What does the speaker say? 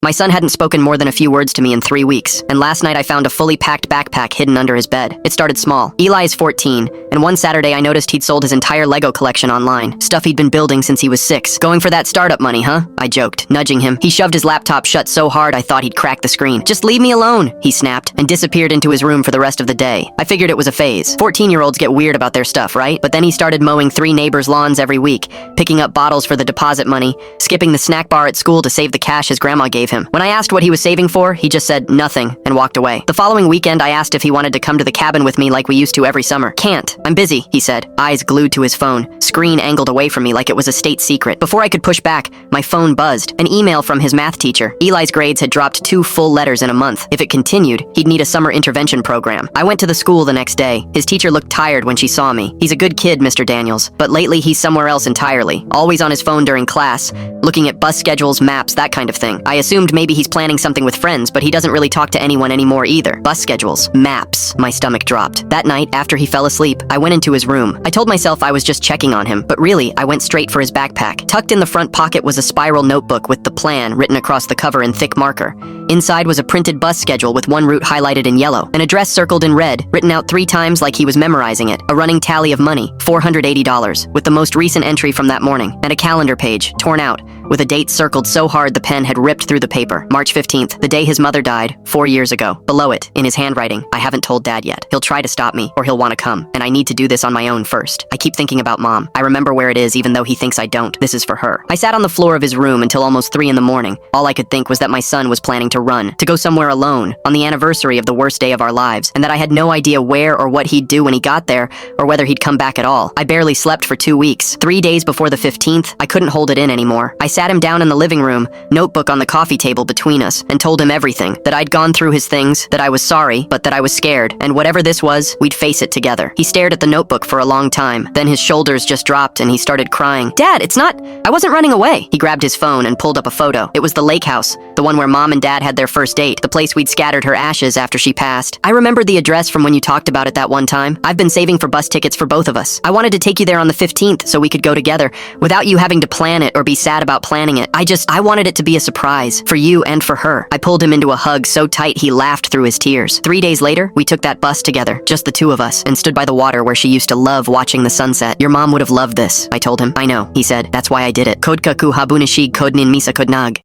My son hadn't spoken more than a few words to me in 3 weeks, and last night I found a fully packed backpack hidden under his bed. It started small. Eli is 14, and one Saturday I noticed he'd sold his entire Lego collection online, stuff he'd been building since he was 6. Going for that startup money, huh? I joked, nudging him. He shoved his laptop shut so hard I thought he'd crack the screen. Just leave me alone, he snapped, and disappeared into his room for the rest of the day. I figured it was a phase. 14-year-olds get weird about their stuff, right? But then he started mowing 3 neighbors' lawns every week, picking up bottles for the deposit money, skipping the snack bar at school to save the cash his grandma gave him. When I asked what he was saving for, he just said nothing and walked away. The following weekend, I asked if he wanted to come to the cabin with me like we used to every summer. Can't. I'm busy, he said, eyes glued to his phone, screen angled away from me like it was a state secret. Before I could push back, my phone buzzed. An email from his math teacher. Eli's grades had dropped 2 full letters in a month. If it continued, he'd need a summer intervention program. I went to the school the next day. His teacher looked tired when she saw me. He's a good kid, Mr. Daniels, but lately he's somewhere else entirely. Always on his phone during class, looking at bus schedules, maps, that kind of thing. I assumed maybe he's planning something with friends, but he doesn't really talk to anyone anymore either. Bus schedules, maps. My stomach dropped. That night, after he fell asleep, I went into his room. I told myself I was just checking on him, but really, I went straight for his backpack. Tucked in the front pocket was a spiral notebook with the plan written across the cover in thick marker. Inside was a printed bus schedule with one route highlighted in yellow, an address circled in red, written out 3 times like he was memorizing it, a running tally of money, $480, with the most recent entry from that morning, and a calendar page, torn out, with a date circled so hard the pen had ripped through the paper. March 15th, the day his mother died, 4 years ago. Below it, in his handwriting, I haven't told Dad yet. He'll try to stop me, or he'll want to come, and I need to do this on my own first. I keep thinking about Mom. I remember where it is even though he thinks I don't. This is for her. I sat on the floor of his room until almost 3 in the morning. All I could think was that my son was planning to run, to go somewhere alone, on the anniversary of the worst day of our lives, and that I had no idea where or what he'd do when he got there, or whether he'd come back at all. I barely slept for 2 weeks. 3 days before the 15th, I couldn't hold it in anymore. I sat him down in the living room, notebook on the coffee table between us, and told him everything. That I'd gone through his things, that I was sorry, but that I was scared, and whatever this was, we'd face it together. He stared at the notebook for a long time. Then his shoulders just dropped and he started crying. Dad, I wasn't running away. He grabbed his phone and pulled up a photo. It was the lake house, the one where Mom and Dad had their first date, the place we'd scattered her ashes after she passed. I remembered the address from when you talked about it that one time. I've been saving for bus tickets for both of us. I wanted to take you there on the 15th so we could go together, without you having to plan it or be sad about planning it. I wanted it to be a surprise, for you and for her. I pulled him into a hug so tight he laughed through his tears. 3 days later, we took that bus together, just the 2 of us, and stood by the water where she used to love watching the sunset. Your mom would have loved this, I told him. I know, he said. That's why I did it. Kodka ku habunishig kodnin misa kodnag.